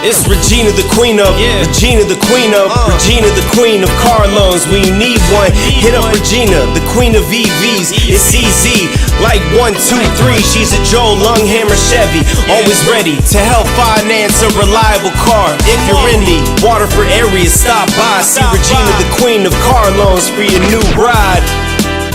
It's Regina, the queen of, Regina, the queen of, Regina, the queen of car loans. When you need one, hit up Regina, the queen of EVs. It's easy, like 1, 2, 3. She's a Joe Lunghammer Chevy, always ready to help finance a reliable car. If you're in the Waterford area, stop by. See Regina, the queen of car loans for your new ride.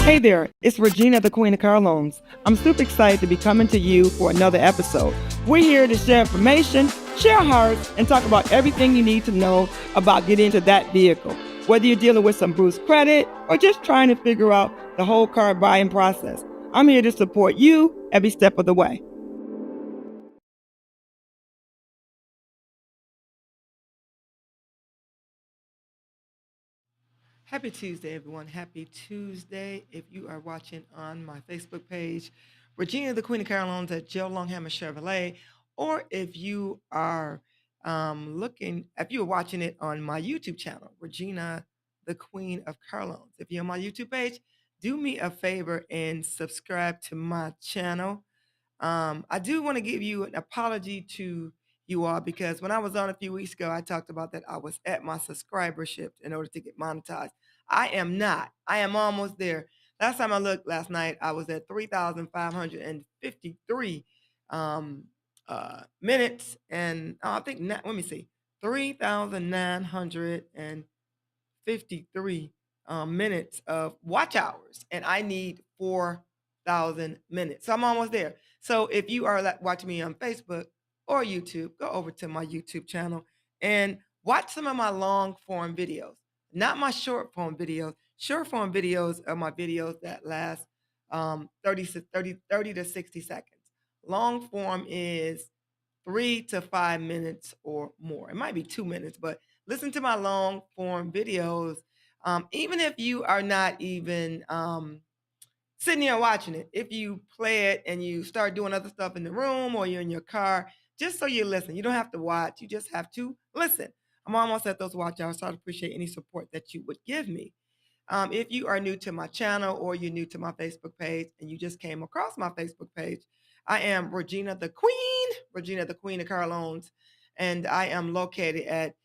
Hey there, it's Regina, the Queen of Car Loans. I'm super excited to be coming to you for another episode. We're here to share information, share hearts, and talk about everything you need to know about getting into that vehicle. Whether you're dealing with some bruised credit or just trying to figure out the whole car buying process, I'm here to support you every step of the way. Happy Tuesday, everyone. Happy Tuesday. If you are watching on my Facebook page, Regina, the Queen of Car Loans at Joe Longhammer Chevrolet, or if you are if you are watching it on my YouTube channel, Regina, the Queen of Car Loans. If you're on my YouTube page, do me a favor and subscribe to my channel. I do want to give you an apology to you all because when I was on a few weeks ago, I talked about that I was at my subscribership in order to get monetized. I am not. I am almost there. Last time I looked last night, I was at 3,553 minutes. And I think, let me see, 3,953 minutes of watch hours. And I need 4,000 minutes. So I'm almost there. So if you are watching me on Facebook or YouTube, go over to my YouTube channel and watch some of my long form videos, not my short form videos. Short form videos are my videos that last 30 to 60 seconds. Long form is 3 to 5 minutes or more. It might be 2 minutes, but listen to my long form videos. Even if you are not even sitting here watching it, if you play it and you start doing other stuff in the room or you're in your car, just so you listen. You don't have to watch, you just have to listen. I'm almost at those watch hours, so I'd appreciate any support that you would give me. If you are new to my channel or you're new to my Facebook page and you just came across my Facebook page, I am Regina the Queen of Car Loans, and I am located at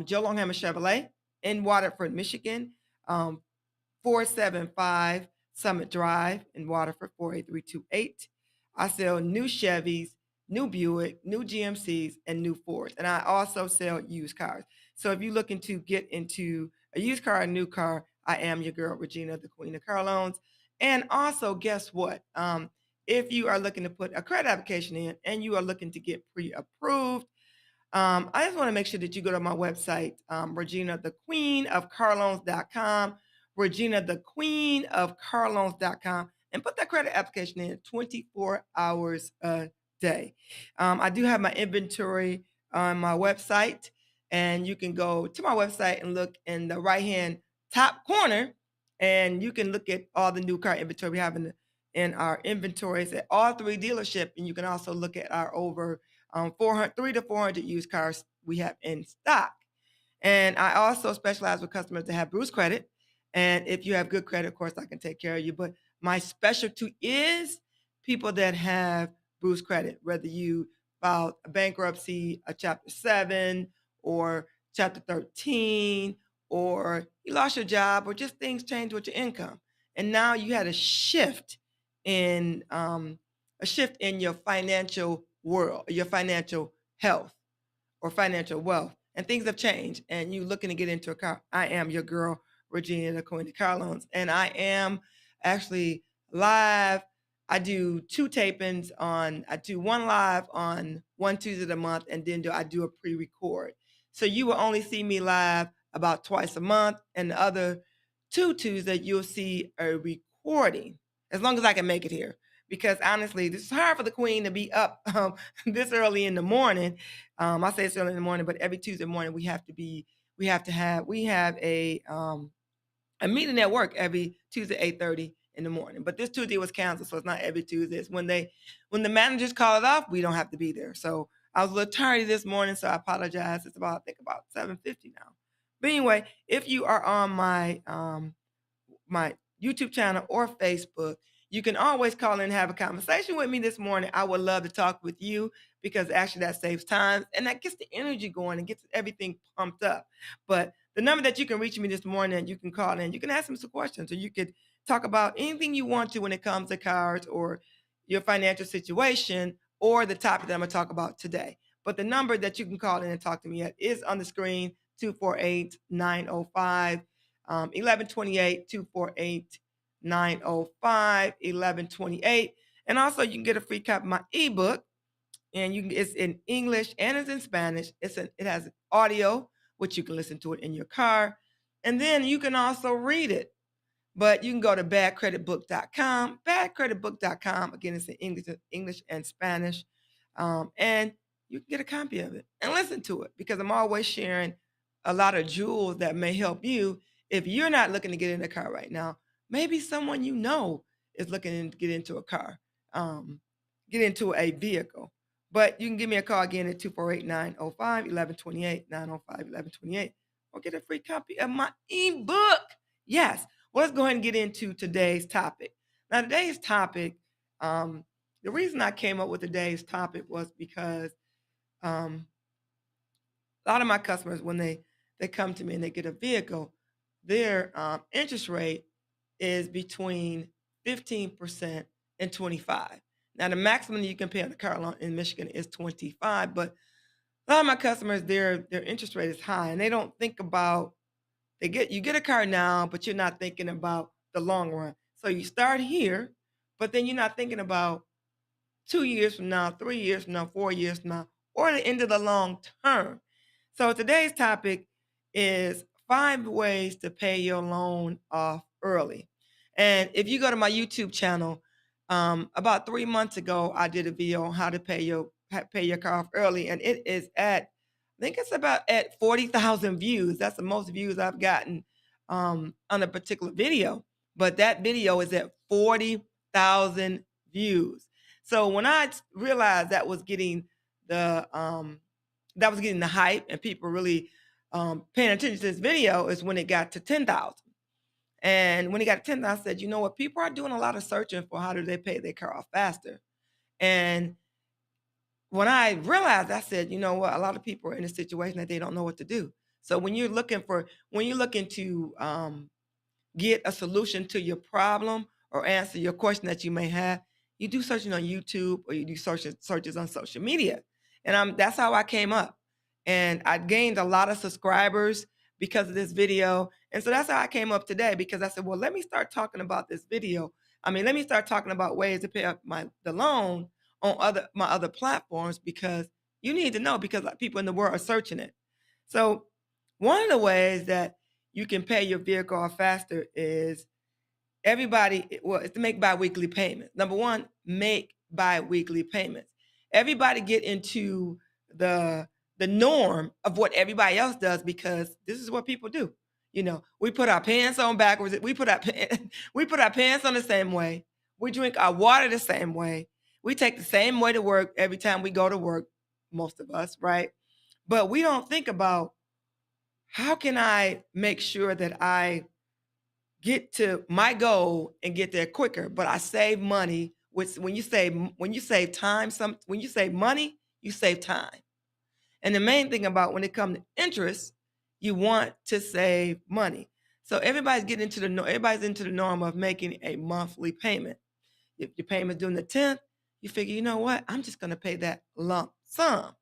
Joe Longhammer Chevrolet in Waterford, Michigan. 475 Summit Drive in Waterford, 48328. I sell new Chevys, new Buick, new GMCs, and new Fords. And I also sell used cars. So if you're looking to get into a used car, a new car, I am your girl, Regina, the Queen of Car Loans. And also, guess what? If you are looking to put a credit application in and you are looking to get pre-approved, I just want to make sure that you go to my website, Regina, the Queen of CarLoans.com, Regina, the Queen of CarLoans.com, and put that credit application in 24 hours a day. I do have my inventory on my website, and you can go to my website and look in the right-hand top corner, and you can look at all the new car inventory we have in our inventories at all three dealerships, and you can also look at our over 300 to 400 used cars we have in stock. And I also specialize with customers that have bruised credit. And if you have good credit, of course, I can take care of you. But my specialty is people that have bruised credit, whether you filed a bankruptcy, a Chapter 7, or Chapter 13, or you lost your job, or just things changed with your income. And now you had in a shift in your financial world, your financial health or financial wealth, and things have changed, and you looking to get into a car. I am your girl, Regina, the Queen of Car Loans, and I am actually live. I do two tapings I do one live on one Tuesday of the month, and then I do a pre-record. So you will only see me live about twice a month, and the other two Tuesdays you'll see a recording, as long as I can make it here. Because honestly, this is hard for the queen to be up this early in the morning. I say it's early in the morning, but every Tuesday morning we have a meeting at work every Tuesday, 8:30 in the morning. But this Tuesday was canceled, so it's not every Tuesday. It's when the managers call it off, we don't have to be there. So I was a little tardy this morning, so I apologize. It's about 7:50 now. But anyway, if you are on my YouTube channel or Facebook, You can always call in and have a conversation with me this morning. I would love to talk with you because actually that saves time and that gets the energy going and gets everything pumped up. But the number that you can reach me this morning, you can call in, you can ask me some questions, or you could talk about anything you want to when it comes to cars or your financial situation or the topic that I'm going to talk about today. But the number that you can call in and talk to me at is on the screen, 248 905 1128, 248 905 1128. And also, you can get a free copy of my ebook, and it's in English and it's in Spanish. It has audio, which you can listen to it in your car, and then you can also read it. But you can go to badcreditbook.com. Badcreditbook.com. Again, it's in English and Spanish. And you can get a copy of it and listen to it because I'm always sharing a lot of jewels that may help you. If you're not looking to get in a car right now, maybe someone you know is looking to get into a car, get into a vehicle. But you can give me a call again at 248 905 1128, 905 1128, or get a free copy of my ebook. Yes. Well, let's go ahead and get into today's topic. Now, today's topic, the reason I came up with today's topic was because a lot of my customers, when they come to me and they get a vehicle, their interest rate is between 15% and 25. Now, the maximum you can pay on a car loan in Michigan is 25, but a lot of my customers, their interest rate is high, and they don't think about you get a car now, but you're not thinking about the long run. So you start here, but then you're not thinking about 2 years from now, 3 years from now, 4 years from now, or the end of the long term. So today's topic is 5 ways to pay your loan off early. And if you go to my YouTube channel, about 3 months ago, I did a video on how to pay your car off early, and it is at I think it's about at 40,000 views. That's the most views I've gotten on a particular video. But that video is at 40,000 views. So when I realized that was getting the hype and people really paying attention to this video is when it got to 10,000. And when it got to 10,000, I said, you know what? People are doing a lot of searching for how do they pay their car off faster. And when I realized, I said, you know what? A lot of people are in a situation that they don't know what to do. So when you're looking to get a solution to your problem or answer your question that you may have, you do searching on YouTube or you do searches on social media. And that's how I came up. And I gained a lot of subscribers because of this video. And so that's how I came up today because I said, well, let me start talking about this video. Let me start talking about ways to pay up the loan on my other platforms because you need to know because people in the world are searching it. So one of the ways that you can pay your vehicle off faster is it's to make biweekly payments. Number one, make biweekly payments. Everybody get into the norm of what everybody else does because this is what people do. We put our pants on backwards. We put our pants on the same way. We drink our water the same way. We take the same way to work every time we go to work, most of us, right? But we don't think about how can I make sure that I get to my goal and get there quicker, but I save money. Which when you save when you save money, you save time. And the main thing about when it comes to interest, you want to save money. So everybody's into the norm of making a monthly payment. If your payment's due on the 10th, you figure, you know what? I'm just going to pay that lump sum.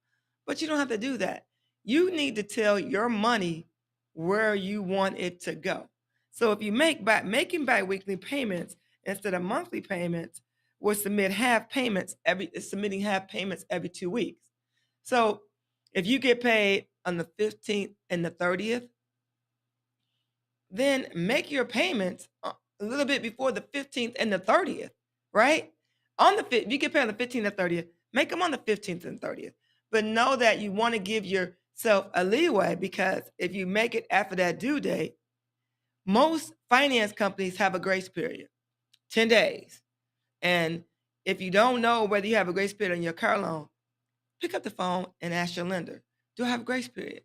But you don't have to do that. You need to tell your money where you want it to go. So if you making biweekly payments instead of monthly payments, we'll submitting half payments every 2 weeks. So if you get paid on the 15th and the 30th, then make your payments a little bit before the 15th and the 30th, right? If you get paid on the 15th and 30th, make them on the 15th and 30th. But know that you want to give yourself a leeway because if you make it after that due date, most finance companies have a grace period, 10 days. And if you don't know whether you have a grace period on your car loan, pick up the phone and ask your lender, do I have a grace period?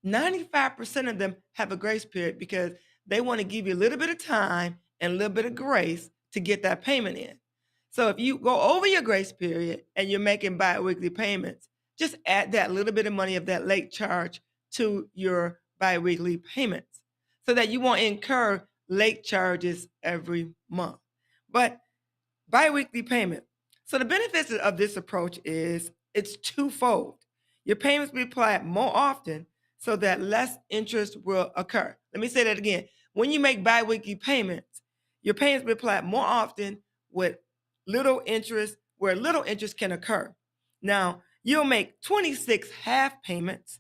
95% of them have a grace period because they want to give you a little bit of time and a little bit of grace to get that payment in. So if you go over your grace period and you're making biweekly payments, just add that little bit of money of that late charge to your biweekly payments so that you won't incur late charges every month. But biweekly payment. So the benefits of this approach is it's twofold. Your payments will be applied more often so that less interest will occur. Let me say that again. When you make biweekly payments, your payments will be applied more often with little interest, where little interest can occur. Now, you'll make 26 half payments,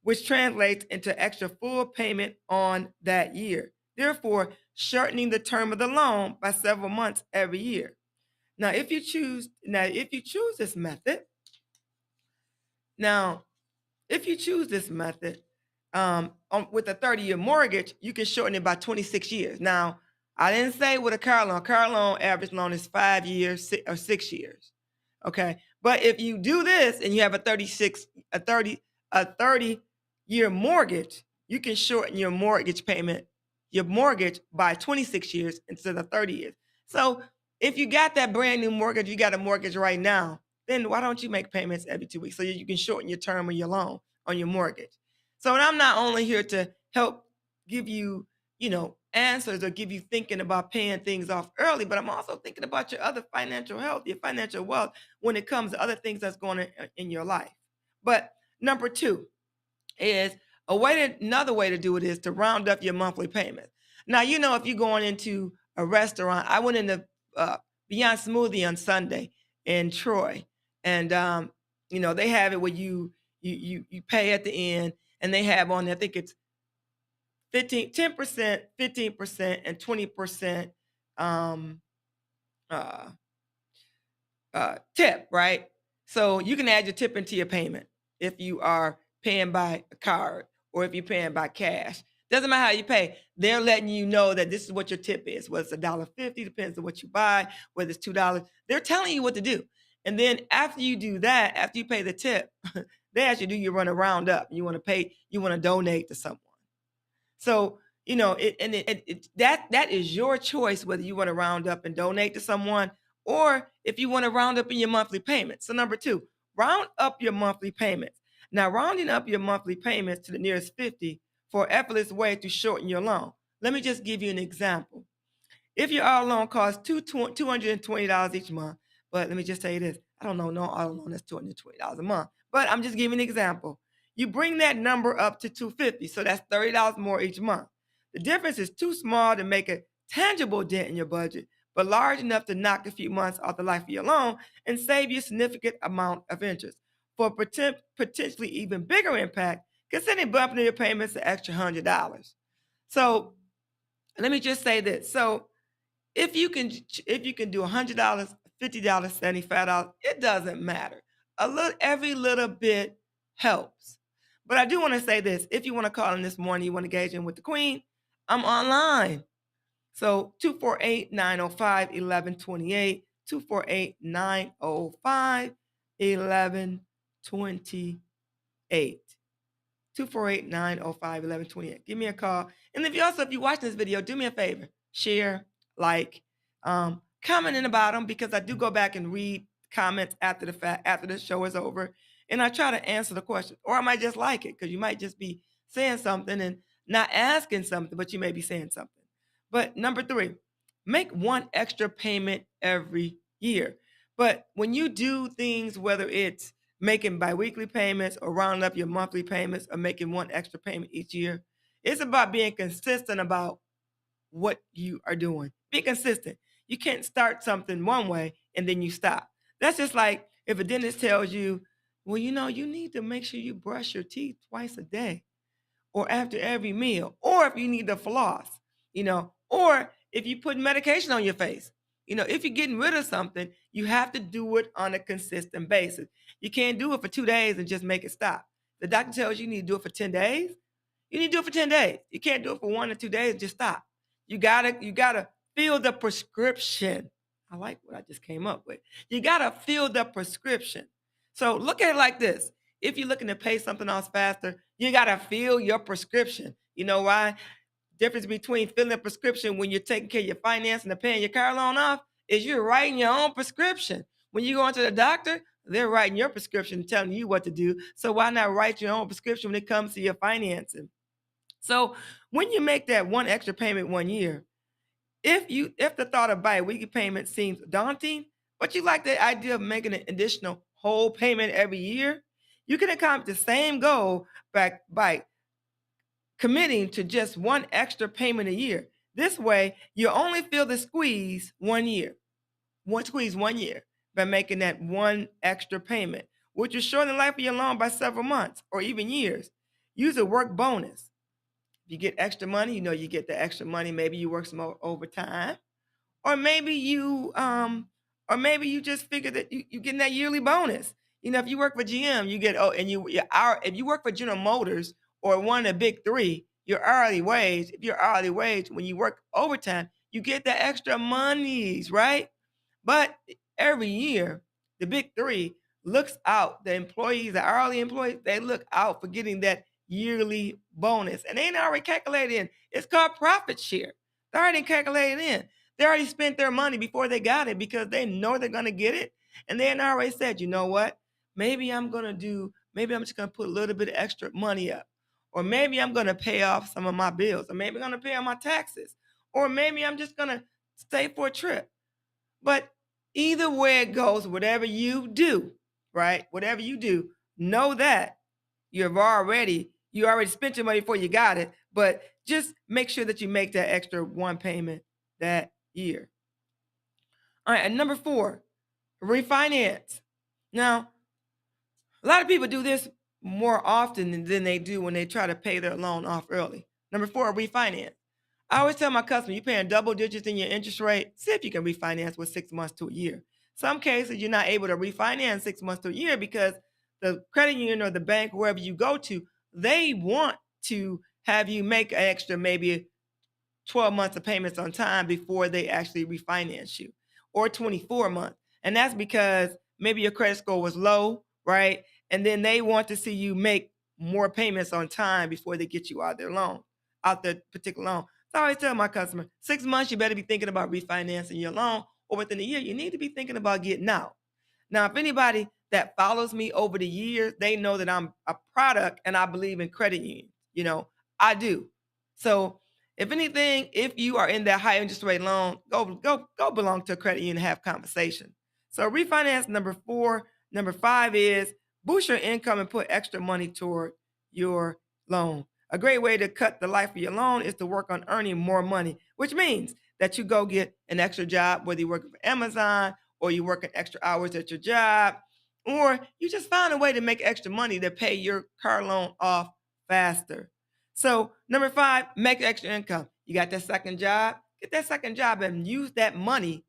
which translates into extra full payment on that year, therefore shortening the term of the loan by several months every year. Now, if you choose this method, now if you choose this method with a 30-year mortgage, you can shorten it by 26 years. Now, I didn't say with a car loan. Car loan average loan is 5 years or 6 years. Okay, but if you do this and you have a 30-year mortgage, you can shorten your mortgage payment, your mortgage by 26 years instead of 30 years. So if you got that brand new mortgage, you got a mortgage right now, then why don't you make payments every 2 weeks so you can shorten your term of your loan on your mortgage? So I'm not only here to help give you, answers or give you thinking about paying things off early, but I'm also thinking about your other financial health, your financial wealth when it comes to other things that's going on in your life. But number two is another way to do it is to round up your monthly payments. Now, if you're going into a restaurant, I went into Beyond Smoothie on Sunday in Troy, and they have it where you pay at the end, and they have on there, I think it's 10%, 15%, and 20% um, uh, tip, right? So you can add your tip into your payment if you are paying by a card or if you're paying by cash. Doesn't matter how you pay. They're letting you know that this is what your tip is. Whether it's $1.50, depends on what you buy, whether it's $2. They're telling you what to do. And then after you do that, after you pay the tip, they actually you run a roundup. You want to donate to someone. So, that is your choice whether you want to round up and donate to someone or if you want to round up in your monthly payments. So number two, round up your monthly payments. Now, rounding up your monthly payments to the nearest 50 for an effortless way to shorten your loan. Let me just give you an example. If your auto loan costs $220 each month, but let me just say this, I don't know no auto loan that's $220 a month, but I'm just giving an example. You bring that number up to $250, so that's $30 more each month. The difference is too small to make a tangible dent in your budget, but large enough to knock a few months off the life of your loan and save you a significant amount of interest. For potentially even bigger impact, consider bumping your payments an extra $100. So let me just say this. So if you can do $100, $50, $75, it doesn't matter. Every little bit helps. But I do want to say this. If you want to call in this morning, you want to engage in with the Queen, I'm online. So 248-905-1128, 248-905-1128. 248-905-1128. Give me a call. And if you're watching this video, do me a favor. Share, like, comment in the bottom because I do go back and read comments after the show is over. And I try to answer the question. Or I might just like it because you might just be saying something and not asking something, but you may be saying something. But number three, make one extra payment every year. But when you do things, whether it's making biweekly payments or rounding up your monthly payments or making one extra payment each year, it's about being consistent about what you are doing. Be consistent. You can't start something one way and then you stop. That's just like if a dentist tells you, well, you need to make sure you brush your teeth twice a day or after every meal, or if you need to floss, or if you put medication on your face. If you're getting rid of something, you have to do it on a consistent basis. You can't do it for 2 days and just make it stop. The doctor tells you need to do it for 10 days. You need to do it for 10 days. You can't do it for 1 or 2 days and just stop. You gotta fill the prescription. I like what I just came up with. You gotta fill the prescription. So look at it like this. If you're looking to pay something else faster, you gotta fill your prescription. You know why? difference between filling a prescription when you're taking care of your finance and paying your car loan off is you're writing your own prescription. When you go into the doctor, they're writing your prescription, telling you what to do. So why not write your own prescription when it comes to your financing? So when you make that one extra payment 1 year, if the thought of bi-weekly payment seems daunting, but you like the idea of making an additional whole payment every year, you can accomplish the same goal by committing to just one extra payment a year. This way, you only feel the squeeze 1 year, one squeeze 1 year by making that one extra payment, which will shorten the life of your loan by several months or even years. Use a work bonus. If you get extra money, you get the extra money. Maybe you work some overtime, or maybe you just figure that you getting that yearly bonus. If you work for GM, you get if you work for General Motors or one of the big three, your hourly wage. If your hourly wage, when you work overtime, you get the extra monies, right? But every year, the big three looks out. The employees, the hourly employees, they look out for getting that yearly bonus, and they ain't already calculated in. It's called profit share. They already calculated in. They already spent their money before they got it because they know they're going to get it. And they already said, you know what? Maybe I'm just going to put a little bit of extra money up. Or maybe I'm going to pay off some of my bills. Or maybe I'm going to pay off my taxes. Or maybe I'm just going to stay for a trip. But either way it goes, whatever you do, right? Whatever you do, know that you already spent your money before you got it. But just make sure that you make that extra one payment that year. All right, and number 4, refinance. Now, a lot of people do this more often than they do when they try to pay their loan off early. Number 4, refinance. I always tell my customer, you're paying double digits in your interest rate, see if you can refinance with 6 months to a year. Some cases, you're not able to refinance 6 months to a year because the credit union or the bank, wherever you go to, they want to have you make an extra maybe 12 months of payments on time before they actually refinance you, or 24 months. And that's because maybe your credit score was low, right? And then they want to see you make more payments on time before they get you out their particular loan. So I always tell my customer, 6 months, you better be thinking about refinancing your loan, or within a year, you need to be thinking about getting out. Now, if anybody that follows me over the years, they know that I'm a product and I believe in credit unions. I do. So if anything, if you are in that high interest rate loan, go belong to a credit union and have conversation. So refinance number 4. Number 5 is boost your income and put extra money toward your loan. A great way to cut the life of your loan is to work on earning more money, which means that you go get an extra job, whether you're working for Amazon or you're working extra hours at your job, or you just find a way to make extra money to pay your car loan off faster. So number 5, make extra income. You got that second job, get that second job and use that money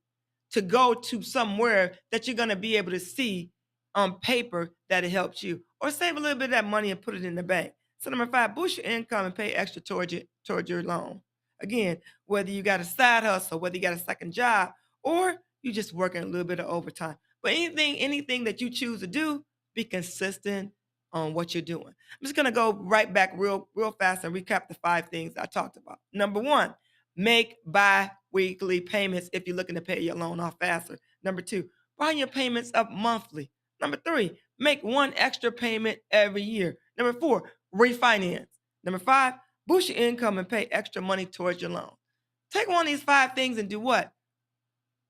to go to somewhere that you're going to be able to see on paper that it helps you, or save a little bit of that money and put it in the bank. So number 5, boost your income and pay extra towards your loan. Again, whether you got a side hustle, whether you got a second job, or you just working a little bit of overtime. But anything that you choose to do, be consistent on what you're doing. I'm just gonna go right back real fast and recap the 5 things I talked about. Number 1, make bi-weekly payments if you're looking to pay your loan off faster. Number 2, round your payments up monthly. Number 3, make one extra payment every year. Number 4, refinance. Number 5, boost your income and pay extra money towards your loan. Take one of these 5 things and do what?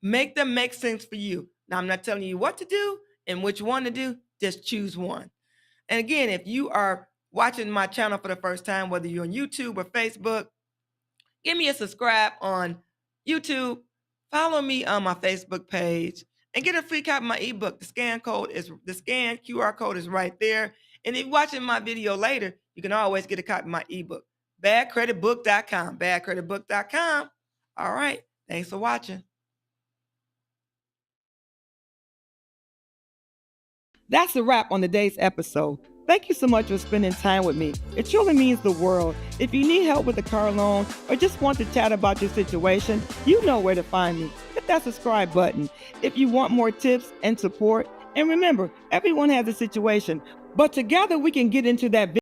Make them make sense for you. Now, I'm not telling you what to do and which one to do. Just choose one. And again, if you are watching my channel for the first time, whether you're on YouTube or Facebook, give me a subscribe on YouTube. Follow me on my Facebook page and get a free copy of my ebook. The scan QR code is right there. And if you're watching my video later, you can always get a copy of my ebook. Badcreditbook.com. Badcreditbook.com. All right. Thanks for watching. That's a wrap on today's episode. Thank you so much for spending time with me. It truly means the world. If you need help with a car loan or just want to chat about your situation, you know where to find me. Hit that subscribe button if you want more tips and support. And remember, everyone has a situation, but together we can get into that